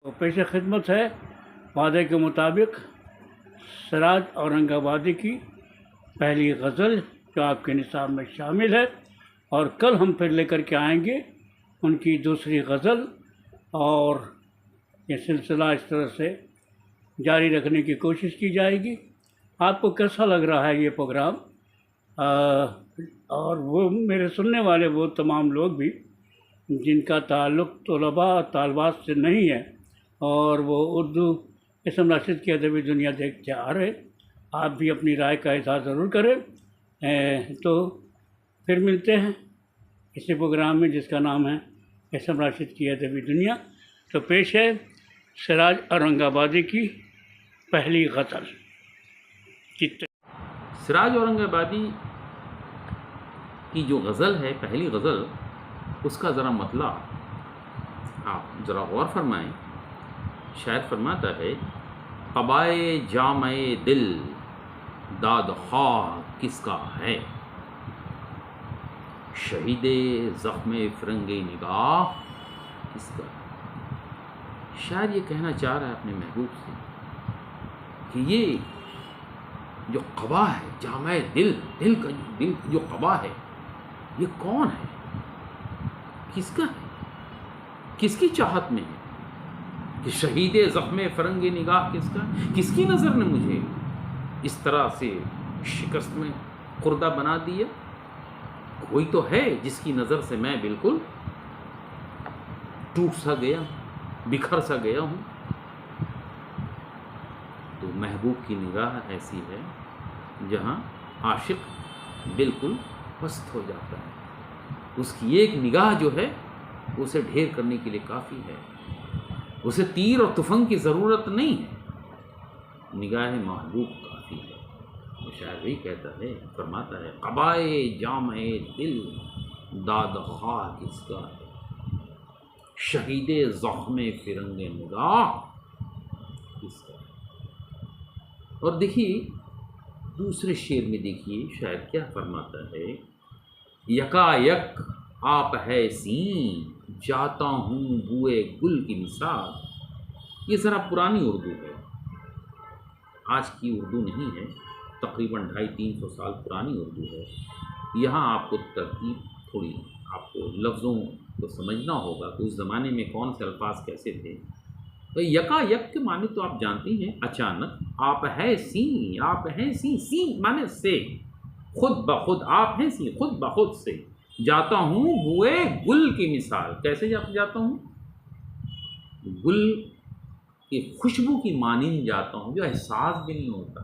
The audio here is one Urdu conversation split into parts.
تو پیش خدمت ہے وعدے کے مطابق سراج اورنگ آبادی کی پہلی غزل جو آپ کے نصاب میں شامل ہے، اور کل ہم پھر لے کر کے آئیں گے ان کی دوسری غزل، اور یہ سلسلہ اس طرح سے جاری رکھنے کی کوشش کی جائے گی۔ آپ کو کیسا لگ رہا ہے یہ پروگرام؟ اور وہ میرے سننے والے وہ تمام لوگ بھی جن کا تعلق طلباء طالبات سے نہیں ہے اور وہ اردو اسم راشد کی ادبی دنیا دیکھتے آ رہے، آپ بھی اپنی رائے کا اظہار ضرور کریں۔ تو پھر ملتے ہیں اسی پروگرام میں جس کا نام ہے اسم راشد کی ادبی دنیا۔ تو پیش ہے سراج اورنگ آبادی کی پہلی غزل۔ سراج اورنگ آبادی کی جو غزل ہے، پہلی غزل، اس کا ذرا مطلع آپ ذرا غور فرمائیں۔ شاعر فرماتا ہے، قبائے جامع دل داد خواہ کس کا ہے، شہید زخم فرنگ نگاہ کس کا ہے۔ شاعر یہ کہنا چاہ رہا ہے اپنے محبوب سے کہ یہ جو قبا ہے، جامع دل کا دل جو قبا ہے، یہ کون ہے، کس کا ہے، کس کی چاہت میں ہے، کہ شہید زخم فرنگ نگاہ کس کا ہے، کس کی نظر نے مجھے اس طرح سے شکست میں خوردہ بنا دیا۔ کوئی تو ہے جس کی نظر سے میں بالکل ٹوٹ سا گیا، بکھر سا گیا ہوں۔ تو محبوب کی نگاہ ایسی ہے جہاں عاشق بالکل پست ہو جاتا ہے۔ اس کی ایک نگاہ جو ہے اسے ڈھیر کرنے کے لیے کافی ہے، اسے تیر اور تفنگ کی ضرورت نہیں ہے، نگاہ محبوب کافی ہے۔ وہ شاعر بھی کہتا ہے، فرماتا ہے، قبائے جامع دل داد خواہ کس کا ہے، شہید زخم فرنگ نگاہ کس کا ہے۔ اور دیکھیے دوسرے شعر میں، دیکھیے شاعر کیا فرماتا ہے، یکا یک آپ ہے سین جاتا ہوں بوئے گل کی مثال۔ یہ ذرا پرانی اردو ہے، آج کی اردو نہیں ہے، تقریباً 250-300 سال پرانی اردو ہے۔ یہاں آپ کو ترتیب تھوڑی، آپ کو لفظوں کو سمجھنا ہوگا کہ اس زمانے میں کون سے الفاظ کیسے تھے۔ تو یکا یک کے معنی تو آپ جانتے ہیں، اچانک، آپ ہے سی، آپ ہیں سی، سی معنی سے، خود بخود، آپ ہیں سی خود بخود سے، جاتا ہوں بوئے گل کی مثال۔ کیسے جاتا ہوں؟ گل کی خوشبو کی مانند جاتا ہوں، جو احساس بھی نہیں ہوتا،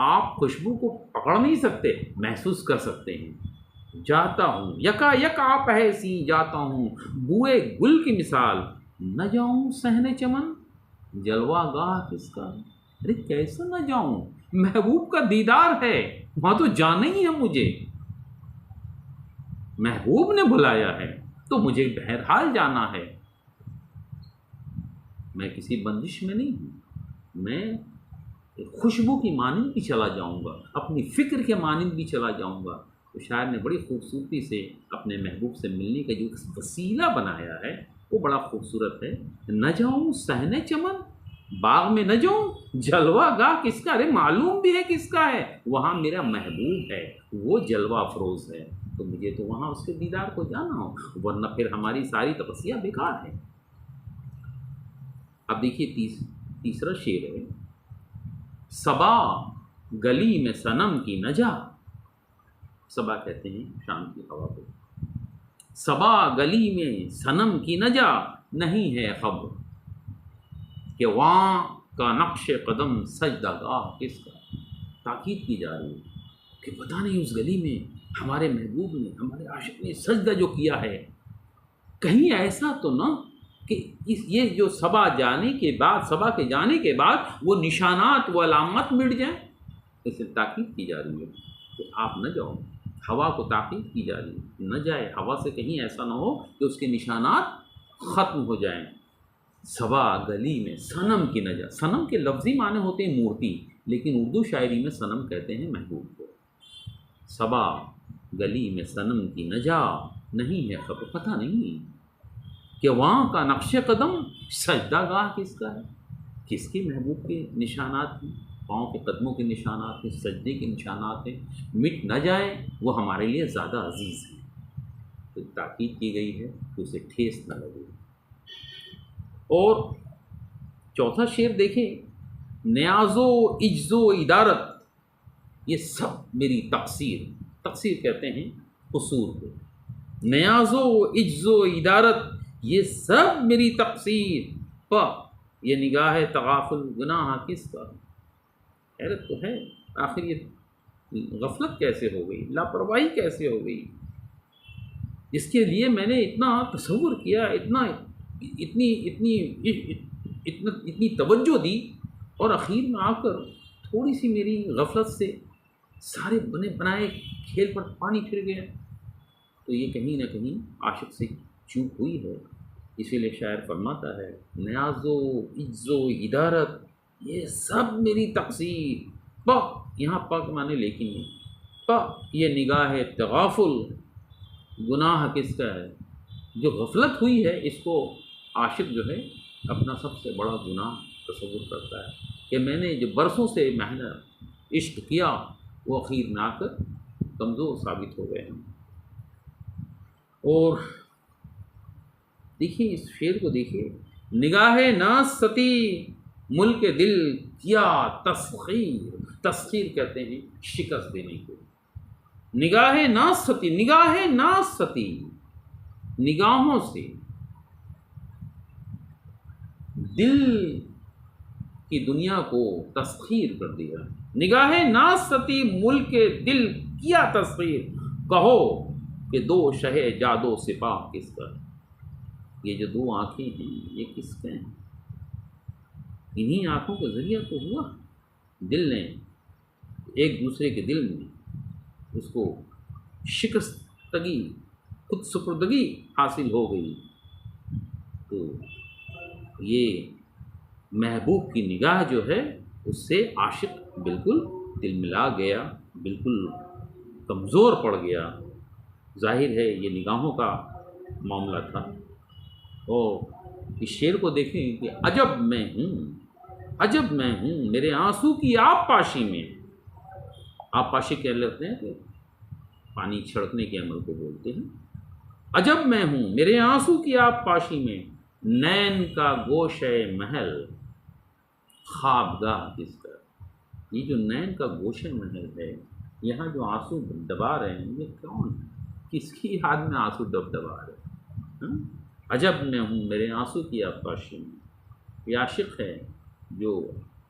آپ خوشبو کو پکڑ نہیں سکتے، محسوس کر سکتے ہیں۔ جاتا ہوں یکا یک آپ ہے سی، جاتا ہوں بوئے گل کی مثال، نہ جاؤں صحن چمن جلوہ گاہ کس کا۔ ارے کیسے نہ جاؤں، محبوب کا دیدار ہے، وہاں تو جانا ہی ہے مجھے، محبوب نے بلایا ہے تو مجھے بہرحال جانا ہے۔ میں کسی بندش میں نہیں ہوں، میں خوشبو کی مانند بھی چلا جاؤں گا، اپنی فکر کے مانند بھی چلا جاؤں گا۔ تو شاعر نے بڑی خوبصورتی سے اپنے محبوب سے ملنے کا جو وسیلہ بنایا ہے وہ بڑا خوبصورت ہے۔ نہ جاؤں صحن چمن، باغ میں نہ جاؤں، جلوہ گاہ کس کا، ارے معلوم بھی ہے کس کا ہے، وہاں میرا محبوب ہے، وہ جلوہ افروز ہے، تو مجھے تو وہاں اس کے دیدار کو جانا ہو، ورنہ پھر ہماری ساری تپسیا بیکار ہے۔ اب دیکھیے تیسرا شعر ہے، صبا گلی میں صنم کی نہ جا۔ صبا کہتے ہیں شام کی ہوا کو۔ صبا گلی میں صنم کی نہ جا، نہیں ہے خبر کہ وہاں کا نقش قدم سجدہ گاہ کس کا۔ تاکید کی جا رہی ہے کہ پتہ نہیں اس گلی میں ہمارے محبوب نے، ہمارے عاشق نے سجدہ جو کیا ہے، کہیں ایسا تو نہ کہ یہ جو صبا جانے کے بعد، صبا کے جانے کے بعد وہ نشانات، وہ علامت مٹ جائیں۔ اسے تاکید کی جا رہی ہے کہ آپ نہ جاؤ، ہوا کو تاکید کی جا رہی ہے، نہ جائے ہوا سے، کہیں ایسا نہ ہو کہ اس کے نشانات ختم ہو جائیں۔ صبا گلی میں صنم کی نہ جا، صنم کے لفظی معنی ہوتے ہیں مورتی، لیکن اردو شاعری میں صنم کہتے ہیں محبوب کو۔ صبا گلی میں صنم کی نہ جا، نہیں ہے خبر، پتہ نہیں کہ وہاں کا نقش قدم سجدہ گاہ کس کا ہے، کس کے محبوب کے نشانات ہیں، پاؤں کے قدموں کے نشانات ہیں، سجدے کے نشانات ہیں، مٹ نہ جائیں، وہ ہمارے لیے زیادہ عزیز ہیں۔ تو تاکید کی گئی ہے کہ اسے ٹھیس نہ لگے۔ اور چوتھا شعر دیکھیں، نیاز و عجز و ادارت یہ سب میری تقصیر کہتے ہیں قصور کو، نیاز و عجز و ادارت یہ سب میری تقصیر، یہ نگاہ تغافل گناہ کس کا۔ حیرت تو ہے، آخر یہ غفلت کیسے ہو گئی، لاپرواہی کیسے ہو گئی، اس کے لیے میں نے اتنا تصور کیا، اتنی توجہ دی، اور اخیر میں آ کر تھوڑی سی میری غفلت سے سارے بنے بنائے کھیل پر پانی پھر گیا۔ تو یہ کہیں نہ کہیں عاشق سے چوک ہوئی ہے، اسی لیے شاعر فرماتا ہے نیاز و عجز و ادارت یہ سب میری تقصیر، یہاں کے معنی لیکن نہیں، یہ نگاہ تغافل گناہ کس کا ہے، جو غفلت ہوئی ہے اس کو عاشق جو ہے اپنا سب سے بڑا گناہ تصور کرتا ہے کہ میں نے جو برسوں سے محنت عشق کیا وہ اخیر میں آ کر کمزور ثابت ہو گئے ہیں۔ اور دیکھیے اس شعر کو دیکھیے، نگاہ ناستی ملک دل کیا تسخیر کہتے ہیں شکست دینے کو، نگاہ ناستی نگاہوں سے دل کی دنیا کو تسخیر کر دیا، نگاہ ناستی ملک دل کیا تسخیر، کہو کہ دو شہ جادو سپاہ کس کا، یہ جو دو آنکھیں ہیں یہ کس کے ہیں، انہی آنکھوں کا ذریعہ تو ہوا دل نے ایک دوسرے کے دل میں اس کو شکستگی خود سپردگی حاصل ہو گئی۔ تو یہ محبوب کی نگاہ جو ہے اس سے عاشق بالکل دل ملا گیا، بالکل کمزور پڑ گیا، ظاہر ہے یہ نگاہوں کا معاملہ تھا۔ اور اس شعر کو دیکھیں کہ عجب میں ہوں میرے آنسو کی آب پاشی میں، آب پاشی کہہ لیتے ہیں کہ پانی چھڑکنے کے عمل کو بولتے ہیں، عجب میں ہوں میرے آنسو کی آب پاشی میں، نین کا گوشہ محل خوابگاہ کس کا، یہ جو نین کا گوشہ محل ہے، یہاں جو آنسو دبا رہے ہیں یہ کون ہے، کس کی یاد میں آنسو دبا رہے ہیں؟ عجب میں ہوں میرے آنسو کی آب پاشی میں، یہ عاشق ہے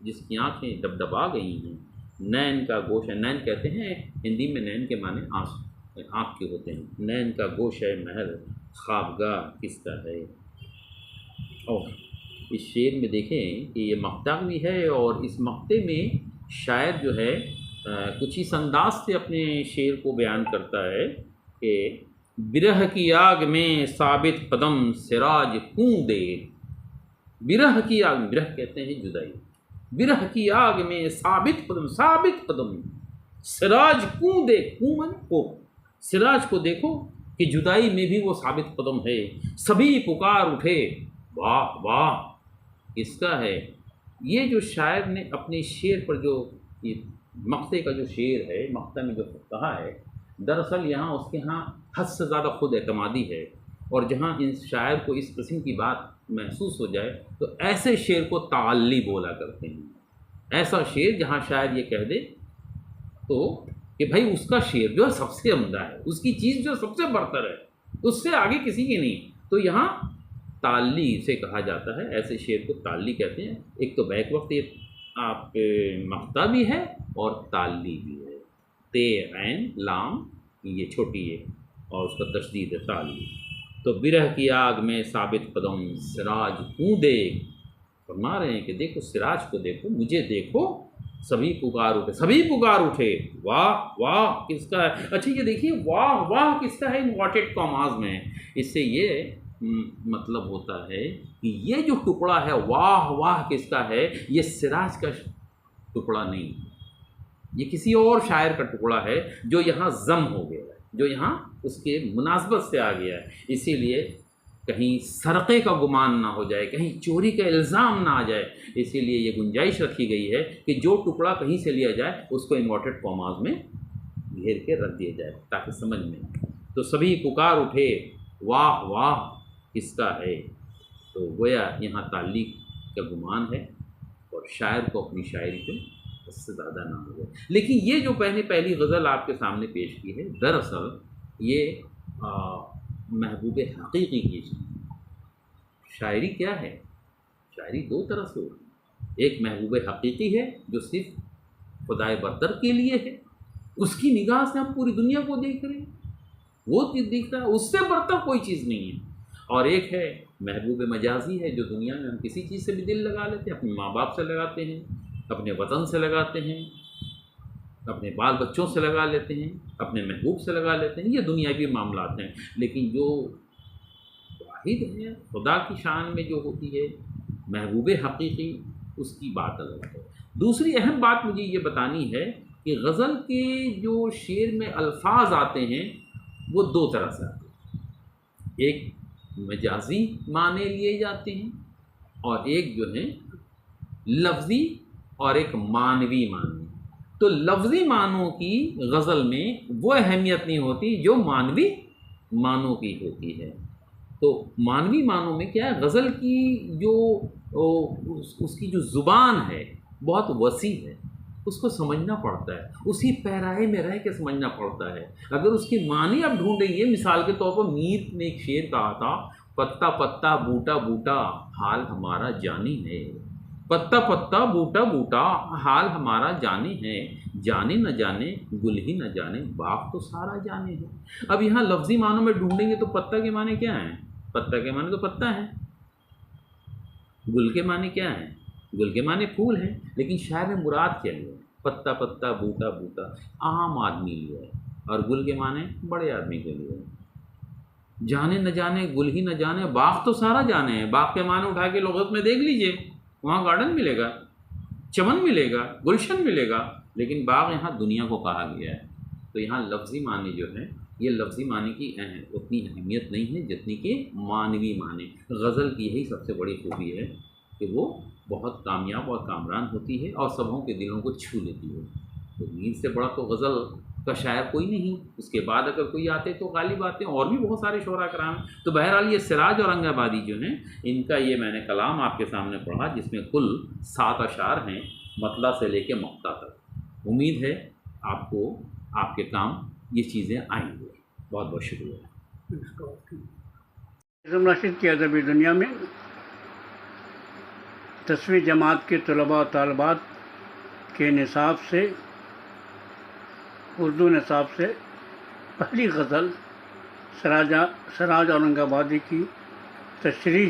جس کی آنکھیں دبدبا گئی ہیں، نین کا گوشہ، نین کہتے ہیں ہندی میں نین کے معنی آنکھ کے ہوتے ہیں، نین کا گوشہ محل خوابگاہ کس کا ہے۔ اور اس شعر میں دیکھیں کہ یہ مقطع بھی ہے، اور اس مقطع میں شاعر جو ہے کچھ اس انداز سے اپنے شعر کو بیان کرتا ہے کہ برہ کی آگ میں ثابت قدم سراج کوں دے، برہ کی آگ، برہ کہتے ہیں جدائی، برہ کی آگ میں ثابت قدم سراج کوں دے، کوں کو سراج کو دیکھو کہ جدائی میں بھی وہ ثابت قدم ہے، سبھی پکار اٹھے واہ واہ کس کا ہے۔ یہ جو شاعر نے اپنے شعر پر جو مقطع کا جو شعر ہے، مقطع میں جو کہا ہے، دراصل یہاں اس کے ہاں حد سے زیادہ خود اعتمادی ہے، اور جہاں ان شاعر کو اس قسم کی بات محسوس ہو جائے تو ایسے شعر کو تعلی بولا کرتے ہیں، ایسا شعر جہاں شاعر یہ کہہ دے تو کہ بھائی اس کا شعر جو ہے سب سے عمدہ ہے، اس کی چیز جو سب سے برتر ہے، اس سے آگے کسی کی نہیں، تو یہاں تعلی سے کہا جاتا ہے، ایسے شعر کو تعلی کہتے ہیں۔ ایک تو بیک وقت یہ آپ مقطع بھی ہے اور تعلی بھی ہے، تے عین لام یہ چھوٹی ہے اور اس کا تشدید ہے تعلی۔ تو برہ کی آگ میں ثابت قدم سراج کوں دیکھ، فرما رہے ہیں کہ دیکھو سراج کو دیکھو، مجھے دیکھو، سبھی پکار اٹھے واہ واہ کس کا ہے۔ اچھا یہ دیکھیے واہ واہ کس کا ہے، انورٹڈ کاماز میں، اس سے یہ مطلب ہوتا ہے کہ یہ جو ٹکڑا ہے واہ واہ کس کا ہے، یہ سراج کا ٹکڑا نہیں، یہ کسی اور شاعر کا ٹکڑا ہے جو یہاں ضم ہو گیا ہے، جو یہاں اس کے مناسبت سے آ گیا ہے، اسی لیے کہیں سرقے کا گمان نہ ہو جائے، کہیں چوری کا الزام نہ آ جائے، اسی لیے یہ گنجائش رکھی گئی ہے کہ جو ٹکڑا کہیں سے لیا جائے اس کو انورٹڈ کاماز میں گھیر کے رکھ دیا جائے تاکہ سمجھ میں آئے۔ تو سبھی پکار اٹھے، واہ واہ کس کا ہے؟ تو گویا یہاں تعلیق کا گمان ہے اور شاعر کو اپنی شاعری پہ اس سے زیادہ نہ ہو جائے۔ لیکن یہ جو پہلی غزل آپ کے سامنے پیش کی ہے، دراصل یہ محبوب حقیقی کی شاعری کیا ہے؟ شاعری دو طرح سے ہوتی ہے، ایک محبوب حقیقی ہے جو صرف خدائے برتر کے لیے ہے، اس کی نگاہ سے ہم پوری دنیا کو دیکھ رہے ہیں، وہ چیز دیکھ رہا ہے، اس سے برتر کوئی چیز نہیں ہے۔ اور ایک ہے محبوب مجازی ہے جو دنیا میں ہم کسی چیز سے بھی دل لگا لیتے ہیں، اپنے ماں باپ سے لگاتے ہیں، اپنے وطن سے لگاتے ہیں، اپنے بال بچوں سے لگا لیتے ہیں، اپنے محبوب سے لگا لیتے ہیں، یہ دنیاوی معاملات ہیں۔ لیکن جو واحد ہے خدا کی شان میں جو ہوتی ہے محبوب حقیقی، اس کی بات الگ ہے۔ دوسری اہم بات مجھے یہ بتانی ہے کہ غزل کے جو شعر میں الفاظ آتے ہیں وہ دو طرح سے آتے ہیں، ایک مجازی معنی لیے جاتے ہیں اور ایک جو ہے لفظی اور ایک معنوی معنی۔ تو لفظی معنوں کی غزل میں وہ اہمیت نہیں ہوتی جو معنوی معنوں کی ہوتی ہے۔ تو معنوی معنوں میں کیا ہے، غزل کی جو اس کی جو زبان ہے بہت وسیع ہے، اس کو سمجھنا پڑتا ہے، اسی پیرائے میں رہ کے سمجھنا پڑتا ہے۔ اگر اس کی معنی آپ ڈھونڈیں گے، مثال کے طور پر میر نے ایک شعر کہا تھا، پتا پتا بوٹا بوٹا حال ہمارا جانی ہے، پتا پتا بوٹا بوٹا حال ہمارا جانی ہے، جانے نہ جانے گل ہی نہ جانے باغ تو سارا جانے ہے۔ اب یہاں لفظی معنوں میں ڈھونڈیں گے تو پتا کے معنی کیا ہیں؟ پتا کے معنی تو پتا ہے۔ گل کے معنی کیا ہیں؟ گل کے معنی پھول ہیں۔ لیکن شاعر نے مراد کیا لیا؟ پتا پتا بوٹا بوٹا عام آدمی لیا ہے، اور گل کے معنی بڑے آدمی کے لیے ہے۔ جانے نہ جانے گل ہی نہ جانے باغ تو سارا جانے ہے۔ باغ کے معنی اٹھا کے لغت میں دیکھ لیجئے، وہاں گارڈن ملے گا، چمن ملے گا، گلشن ملے گا، لیکن باغ یہاں دنیا کو کہا گیا ہے۔ تو یہاں لفظی معنی جو ہے، یہ لفظی معنی کی اتنی اہمیت نہیں ہے جتنی کہ معنوی معنی۔ غزل کی یہی سب سے بڑی خوبی ہے کہ وہ بہت کامیاب اور کامران ہوتی ہے اور سبھوں کے دلوں کو چھو لیتی ہے۔ تو میر سے بڑا تو غزل کا شاعر کوئی نہیں، اس کے بعد اگر کوئی آتے تو غالب آتے ہیں، اور بھی بہت سارے شعراء کرام ہیں۔ تو بہرحال یہ سراج اورنگ آبادی جو ہیں، ان کا یہ میں نے کلام آپ کے سامنے پڑھا جس میں کل 7 اشعار ہیں، مطلع سے لے کے مقطع تک۔ امید ہے آپ کو آپ کے کام یہ چیزیں آئیں گی۔ بہت بہت شکریہ۔ نظم راشد کی ادبی دنیا میں 10ویں جماعت کے طلباء و طالبات کے نصاب سے، اردو نصاب سے پہلی غزل سراج اورنگ آبادی کی تشریح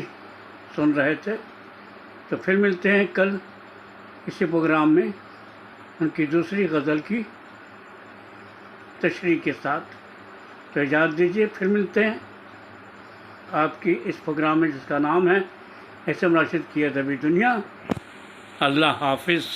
سن رہے تھے۔ تو پھر ملتے ہیں کل اسی پروگرام میں ان کی دوسری غزل کی تشریح کے ساتھ۔ تو اجازت دیجیے، پھر ملتے ہیں آپ کی اس پروگرام میں جس کا نام ہے احسن راشد کی ادبی دنیا۔ اللہ حافظ۔